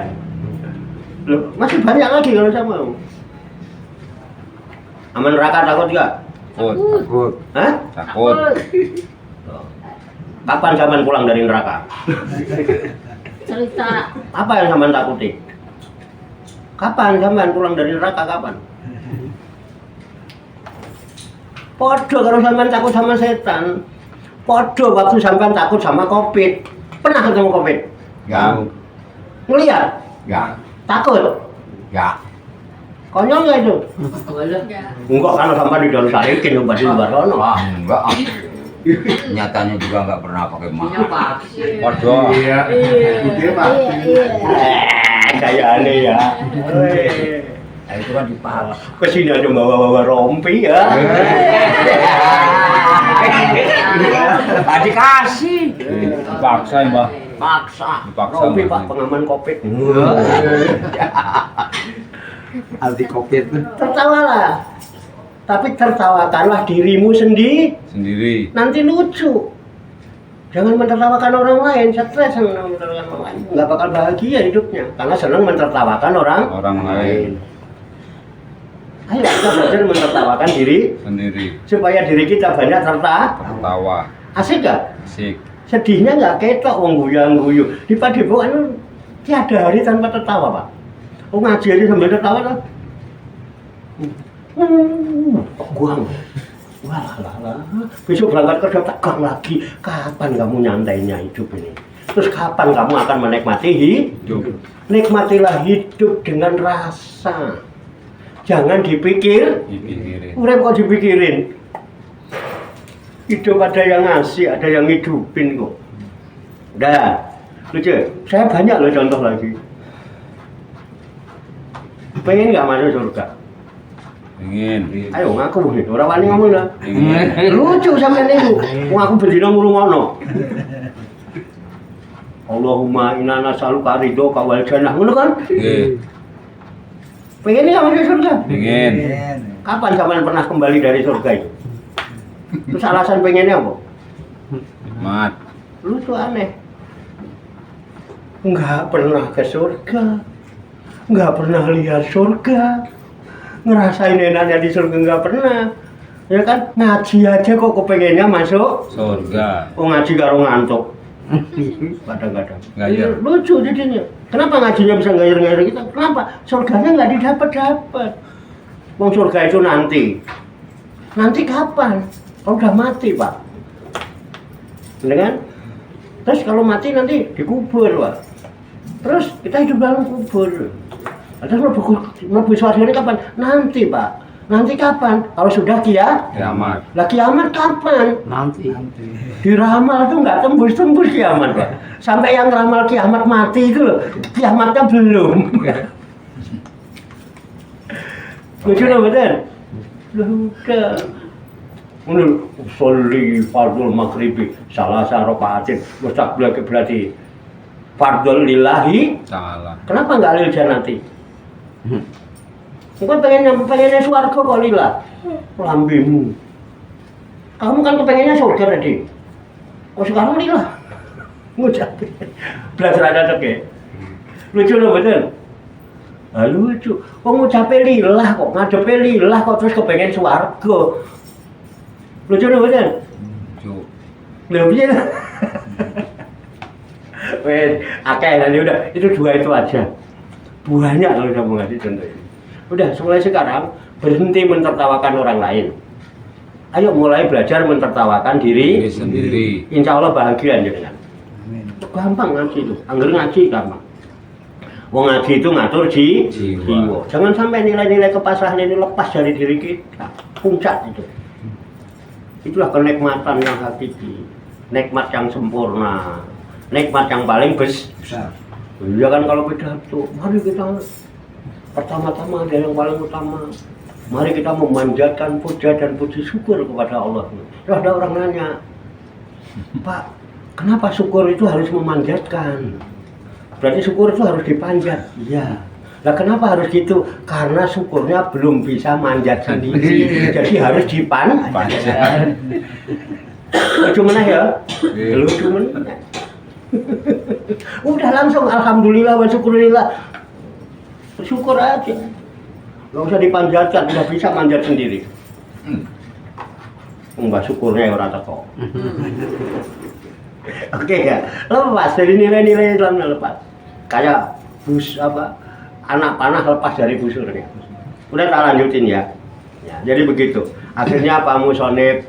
Loh, masih banyak lagi kalau saya mau. Aman neraka takut nggak? Takut. Takut. Hah? Takut. Kapan zaman pulang dari neraka? Cerita. Apa yang zaman takuti? Kapan zaman pulang dari neraka kapan? Podo kalau sampean takut sama setan. Podo waktu sampean takut sama Covid. Pernah ketemu Covid? Enggak. Ngeliat? Enggak. Takut? Enggak. Konyol nggak itu? Enggak. Enggak, kalau sampean di dalam sarikin coba di luar sono. Wah, enggak. Nyatanya juga enggak pernah pakai masker. Waduh. Iya. Dia Pak. Kayak aneh ya. Nah, itu kan dipaksa. Kesini aja bawa-bawa rompi ya. Enggak dikasih. Dipaksa ya, Mbak. Paksa. Dipaksa. Rompi Mbak. Pak, pengaman Covid. Anti Covid. Tertawalah. Tapi tertawakanlah dirimu Sendiri. nanti lucu. Jangan mentertawakan orang lain, stres senang mentertawakan orang lain. Nggak bakal bahagia hidupnya, karena senang mentertawakan Orang lain. Ayo kita belajar mentertawakan diri, Sendiri. supaya diri kita banyak tertawa. Tertawa. Asik gak? Asik. Sedihnya nggak ketok, wong guyang-guyu. Di Padepokan tiada hari tanpa tertawa, Pak. Oh ngaji aja sambil tertawa kan? Guang. Wah lah. Besok berangkat kerja tegang lagi. Kapan kamu nyantainya hidup ini? Terus kapan kamu akan menikmati hidup? Nikmatilah hidup dengan rasa. Jangan Dipikirin. urip kok dipikirin. Hidup ada yang ngasih, ada yang ngidupin kok. Udah, lucu. Saya banyak loh contoh lagi. Pengen nggak masuk surga? Ingin. Ayo ngaku nih, orang wani ngomong lah. Ingin. Lucu sampean niku. Wong aku bendina ngrungokno. Allahumma inna nas'aluka ridhoka wal jannah. Ngono kan? Nggih. Pengen nggak masuk surga? Ingin. Kapan sampean pernah kembali dari surga itu? Terus alasan pengennya apa? Mat. Lucu aneh. Nggak pernah ke surga. Nggak pernah lihat surga. Ngerasain enaknya di surga nggak pernah. Ya kan ngaji aja kok kepengennya masuk. Surga. Oh ngaji karo ngantuk. Kadang-kadang. Gayar. Lucu jadinya. Kenapa ngajinya bisa gayar-gayar kita? Kenapa? Surganya nggak didapat-dapat. Wong surga itu nanti. Nanti kapan? Kalau udah mati, Pak. Bener kan? Terus kalau mati nanti dikubur, Pak. Terus kita hidup dalam kubur. Terus mlebu swarga ini kapan? Nanti, Pak. Nanti kapan? Kalau sudah Kiamat. Lah kiamat kapan? Nanti. Diramal tuh nggak tembus-tembus kiamat, Pak. Sampai yang ramal kiamat mati itu loh, kiamatnya belum. Lucu loh, betul? Udah. Menurut sholli fardul maghribi salah sarokaatin mustaqbil berarti fardul lillahi. Salah. Kenapa nggak lil janati? Engkau pengennya swarga kok lila lambimu. Kamu kan kepengennya surga tadi. Kok sekarang lila? Ngucap. Belajar ada teke. Lucu loh betul. Ah, lucu. Kok ngucapnya lillah kok ngadepe lillah kok terus kepengen swarga. Lucu loh betul. Lucu. Lho piye? Wes, akeh nanti udah itu dua itu aja. Banyak kalau kamu ngasih contoh ini. Udah, mulai sekarang berhenti mentertawakan orang lain. Ayo mulai belajar mentertawakan diri Sendiri. Insya Allah bahagia jenengan. Gampang ngaji itu, angger ngaji gampang. Wong ngaji itu ngatur jiwa. Jangan sampai nilai-nilai kepasrahan ini lepas dari diri kita. Puncak itu. Itulah kenikmatan yang hakiki, nikmat yang sempurna, nikmat yang paling besar. Ya kan kalau pidato, mari kita pertama-tama ada yang paling utama. Mari kita memanjatkan puja dan puji syukur kepada Allah. Terus ada orang nanya, Pak, kenapa syukur itu harus memanjatkan? Berarti syukur itu harus dipanjat. Iya. Nah kenapa harus gitu? Karena syukurnya belum bisa manjat sendiri. Jadi harus dipanjat. Lucu meneh ya? Lucu meneh. Udah langsung alhamdulillah wa syukurillah. Bersyukur aja. Nggak usah dipanjatkan, udah bisa manjat sendiri. Mbak syukurnya orang teko. Oke ya, lepas dari nilai-nilai Islam lepas. Kayak anak panah lepas dari busurnya. Udah tak lanjutin ya. Jadi begitu. Akhirnya Pak Musonib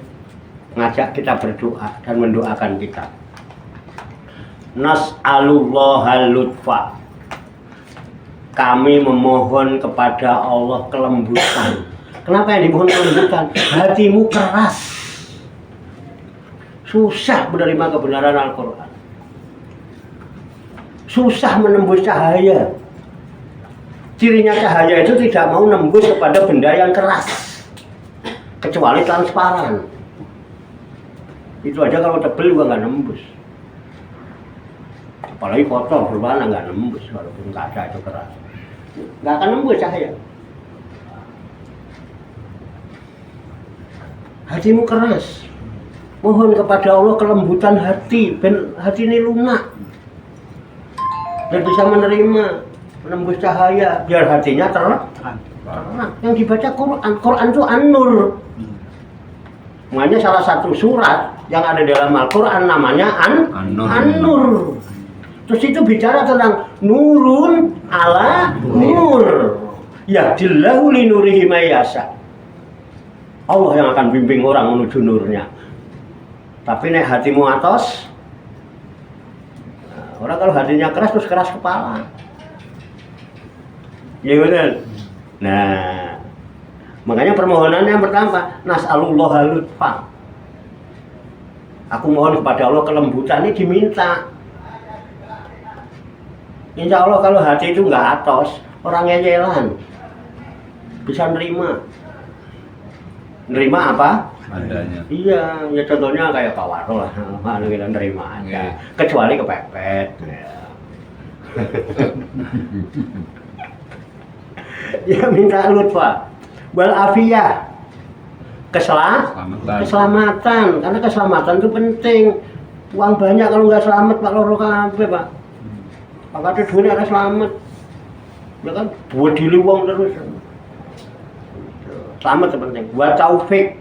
ngajak kita berdoa dan mendoakan kita. Nas'alullahal lutfa. Kami memohon kepada Allah kelembutan. Kenapa yang dimohon kelembutan? Hatimu keras, susah menerima kebenaran Al-Quran, susah menembus cahaya. Cirinya cahaya itu tidak mau nembus kepada benda yang keras, kecuali transparan. Itu aja kalau tebel juga nggak nembus. Apalagi kotor berwarna nggak nembus, walaupun kaca itu keras, nggak akan nembus cahaya. Hatimu keras, mohon kepada Allah kelembutan hati, ben hati ini lunak, biar bisa menerima, menembus cahaya, biar hatinya terang. Yang dibaca Quran, Quran itu An-Nur. Makanya salah satu surat yang ada dalam Al-Quran namanya An-Nur. Terus itu bicara tentang nurun ala nur. Yahdillahu li nurihi may yasha. Allah yang akan bimbing orang menuju nurnya. Tapi nek hatimu atos, orang kalau hatinya keras terus keras kepala. Ya benar. Nah, makanya permohonan yang pertama, nas'alullahal lutfa. Aku mohon kepada Allah kelembutan ini diminta. Insya Allah kalau hati itu nggak atos, orang ngeyelan, bisa nerima. Nerima apa? Adanya. Iya, ya contohnya kayak Pak Waro lah, kita nerima aja. Kecuali kepepet. Ya minta lutfa, wal afiyah, keselamatan, karena keselamatan itu penting. Uang banyak kalau nggak selamat Pak loro kabeh Pak. Pak kate dunia ada selamat, ya kan? Buat diri uang terus. Selamat penting. Buat taufik,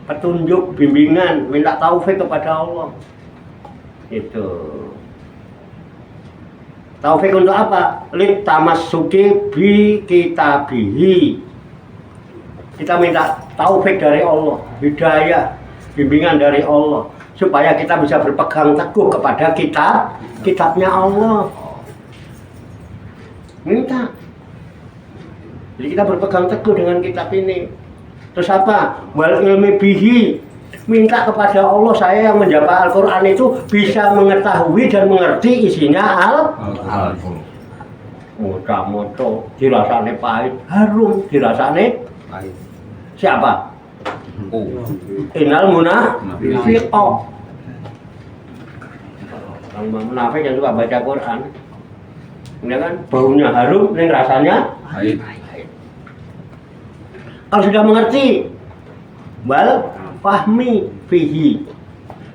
petunjuk, bimbingan, minta taufik kepada Allah. Itu. Taufik untuk apa? Lit tamassuki bi kitabihi. Kita minta taufik dari Allah, hidayah, bimbingan dari Allah, supaya kita bisa berpegang teguh kepada kitabnya Allah. Minta. Jadi kita berpegang teguh dengan kitab ini. Terus apa? Wal ilmi bihi. Minta kepada Allah saya yang menjawab Al-Quran itu bisa mengetahui dan mengerti isinya Al-Quran. Moto-moto dirasane pahit, harum dirasane pahit. Siapa? Innal munafiqin. Orang munafik yang suka baca Quran, ini kan baunya harum, ini rasanya pahit. Kalau sudah mengerti, wal fahmi fihi,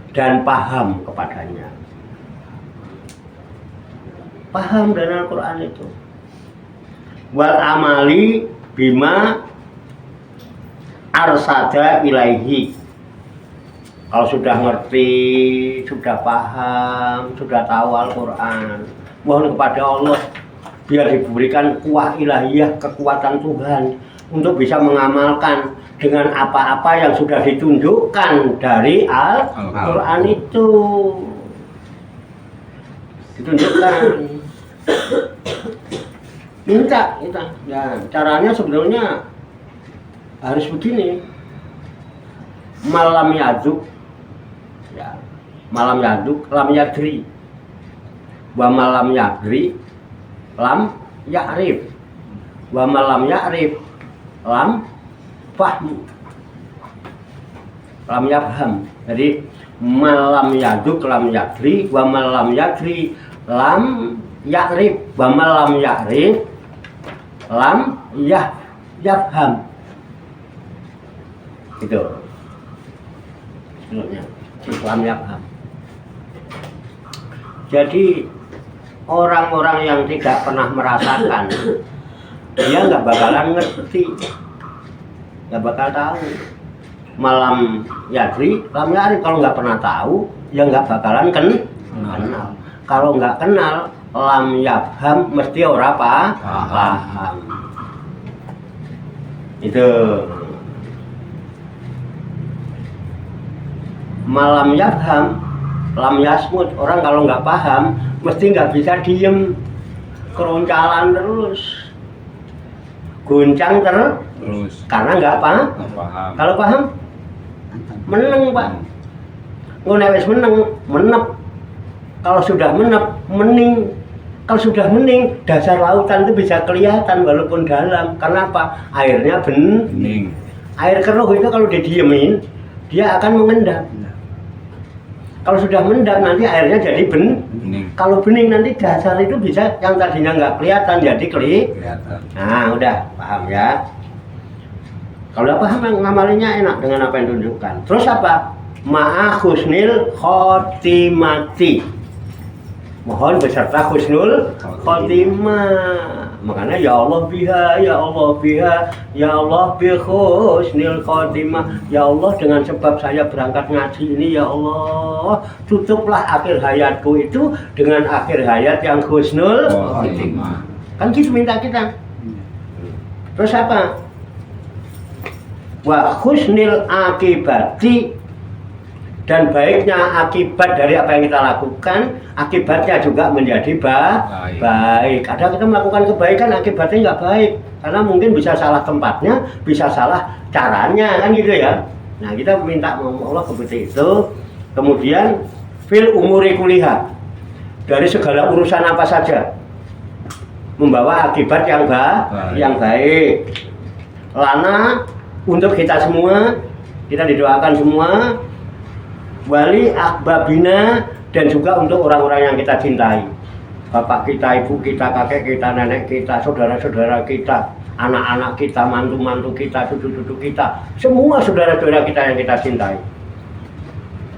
dan paham kepadanya. Paham dengan Al-Quran itu. Wal amali bima arsada ilaihi. Kalau sudah ngerti, sudah paham, sudah tahu Al-Quran, mohon kepada Allah biar diberikan kuah ilahiyah, kekuatan Tuhan untuk bisa mengamalkan dengan apa-apa yang sudah ditunjukkan dari Al-Quran itu. Ditunjukkan. Minta kita. Ya, caranya sebenarnya harus begini. Malam yaduk. Ya. Malam yaduk, lam yadri. Wa malam yadri, lam ya'rif. Wa malam ya'rif, lam fahmi, lam yafham. Jadi malam yaduk lam yadri, wa malam yadri lam ya'rif, wa malam ya'rif lam yafham. Itu sebenarnya lam yafham. Jadi orang-orang yang tidak pernah merasakan dia nggak bakalan ngerti, nggak bakal tahu. Malam yadri, lam ya'rif, kalau nggak pernah tahu, ya nggak bakalan kenal. Kalau nggak kenal, lam yafham, mesti ora paham. Itu. Malam yafham, lam yasmut, orang kalau nggak paham, mesti nggak bisa diem, keroncalan terus, goncang Terus. karena nggak paham. Paham. Kalau paham, meneng Pak. Ngonewes menep. Kalau sudah menep, mening. Kalau sudah mening, dasar lautan itu bisa kelihatan walaupun dalam. Karena apa? Airnya Bening. Air keruh itu kalau didiemin, dia akan mengendap. Kalau sudah mengendap, nanti airnya jadi Bening. Kalau bening nanti dasar itu bisa yang tadinya nggak kelihatan jadi Kelihatan. Nah, udah paham ya. Kalau udah paham, ngamalinya enak dengan apa yang ditunjukkan. Terus apa? Ma'a husnil khotimati. Mohon beserta husnul khotimah. Makanya ya Allah biha, ya Allah biha, ya Allah bi husnil khotimah. Ya Allah, dengan sebab saya berangkat ngaji ini, ya Allah, tutuplah akhir hayatku itu dengan akhir hayat yang husnul khotimah. Kan gitu minta kita. Terus apa? Wa husnil akibati, dan baiknya akibat dari apa yang kita lakukan, akibatnya juga menjadi baik. Kadang kita melakukan kebaikan, akibatnya nggak baik, karena mungkin bisa salah tempatnya, bisa salah caranya, kan gitu ya. Nah, kita minta Allah seperti itu. Kemudian fil umuri kuliha, dari segala urusan apa saja membawa akibat yang baik. Lana, untuk kita semua, kita didoakan semua, wali akbabina, dan juga untuk orang-orang yang kita cintai, bapak kita, ibu kita, kakek kita, nenek kita, saudara-saudara kita, anak-anak kita, mantu-mantu kita, cucu-cucu kita, semua saudara-saudara kita yang kita cintai,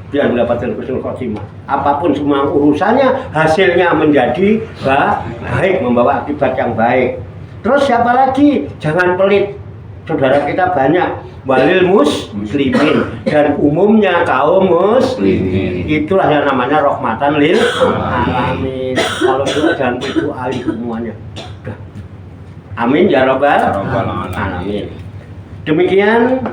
yang mendapatkan husnul khotimah. Apapun semua urusannya, hasilnya menjadi baik, membawa akibat yang baik. Terus siapa lagi? Jangan pelit, saudara kita banyak. Walil muslimin, dan umumnya kaum muslimin. Itulah yang namanya rahmatan lil alamin. Kalau jangan itu ahli semuanya. Amin ya rabbal alamin. Demikian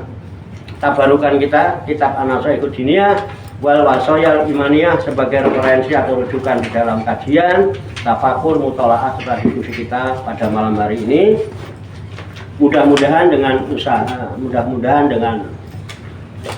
tabarukan kita kitab An-Nasaihud Diniyah wal Wasoyal Imaniyah sebagai referensi atau rujukan di dalam kajian, tafakur, mutolaah serta diskusi kita pada malam hari ini. Mudah-mudahan dengan usaha, mudah-mudahan dengan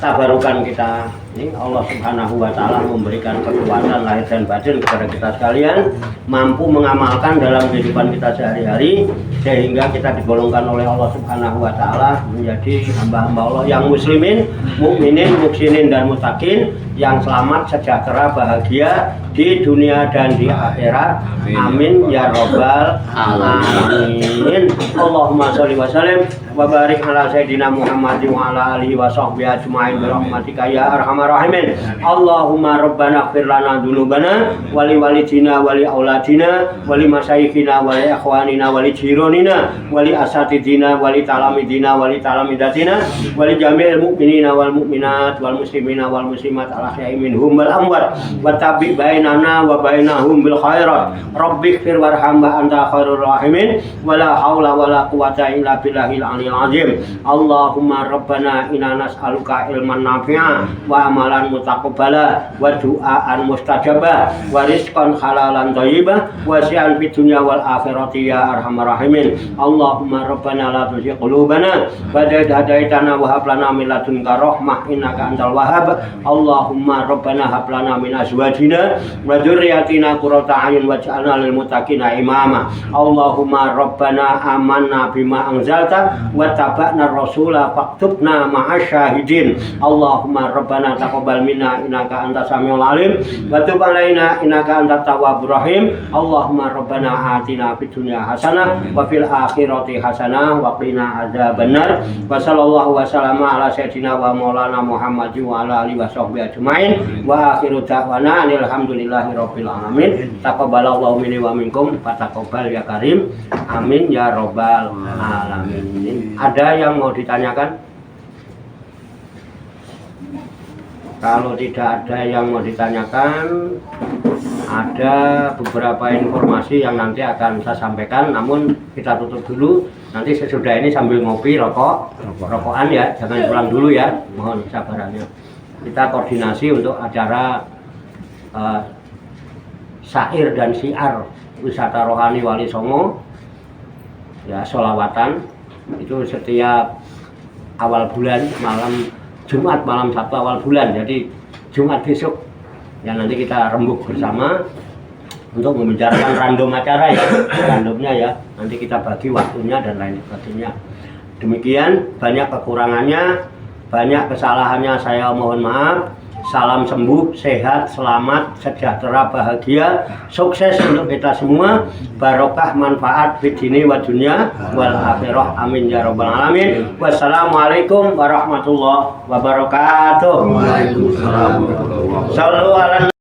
tabarukan kita ini, Allah Subhanahu wa Ta'ala memberikan kekuatan lahir dan batin kepada kita sekalian, mampu mengamalkan dalam kehidupan kita sehari-hari, sehingga kita digolongkan oleh Allah Subhanahu wa Ta'ala menjadi hamba-hamba Allah yang muslimin, mukminin, muhsinin, dan mutakin, yang selamat, sejahtera, bahagia di dunia dan di akhirat. Amin ya rabbal alamin. Allahumma sholli wa sallim wa barik ala sayyidina Muhammadin wa ala alihi wa sahbihi ajma'in bi rahmatika ya arhamar rahimin. Allahumma rabbana ighfir lana dzunubana wa li walidina wa li auladina wa li masyayikhina wa li ikhwanina wa li jironina wa li asatidina wa li talamidina wa li talamidatina wa li jami'il mu'minina wal mu'minat wal muslimina wal muslimat al ahya'i minhum wal amwat wa tabi bainana wa bainahum bil khairat. Rabbighfir warham wa anta khairur rahimin wa la haula wa la quwwata illa billahil aliyil azim. Allahumma rabbana inna nas'aluka ilman nafi'a wa amalan mutaqabbala wa du'aan mustajabah wa rizqan halalan thayyibah wa si'an fid dunya wal akhirati ya arhamar rahimin. Allahumma rabbana la tuzigh qulubana ba'da idh hadaitana wa hab lana min ladunka rahmah innaka antal wahhab. Allahumma rabbana hab lana min azwajina wa dzurriyyatina qurrata a'yun waj'alna lil muttaqina imama. Allahumma rabbana amanna bima anzalta wa taba'na rasula faktubna ma'asy syahidin. Allahumma rabbana taqabbal minna innaka antas samiul alim wa tub alaina innaka antat tawwabur rahim. Allahumma rabbana atina fid dunya hasanah wa fil akhirati hasanah wa qina adzabannar. Wa sallallahu wa sallama ala sayyidina wa maulana Muhammadin wa ala alihi wa sahbihi ajma'in. ajmain wa akhiru da'wana alhamdulillahirabbil alamin. Taqabbalallahu minni wa minkum fataqabbal ya karim. Amin ya rabbal alamin. Ada yang mau ditanyakan? Kalau tidak ada yang mau ditanyakan, ada beberapa informasi yang nanti akan saya sampaikan, namun kita tutup dulu. Nanti sesudah ini sambil ngopi, rokokan ya, jangan pulang dulu ya, mohon sabarannya. Kita koordinasi untuk acara syair dan syiar wisata rohani Wali Songo, ya sholawatan, itu setiap awal bulan malam Jumat malam Sabtu awal bulan, jadi Jumat besok ya nanti kita rembuk bersama untuk membicarakan random acara ya, randomnya ya, nanti kita bagi waktunya dan lain sebagainya. Demikian, banyak kekurangannya, banyak kesalahannya, saya mohon maaf. Salam sembuh, sehat, selamat, sejahtera, bahagia, sukses untuk kita semua, barokah, manfaat fid dini wa dunya wal akhirah, amin ya rabbal alamin. Wassalamualaikum warahmatullahi wabarakatuh. Waalaikumsalam warahmatullahi wabarakatuh. Sallu ala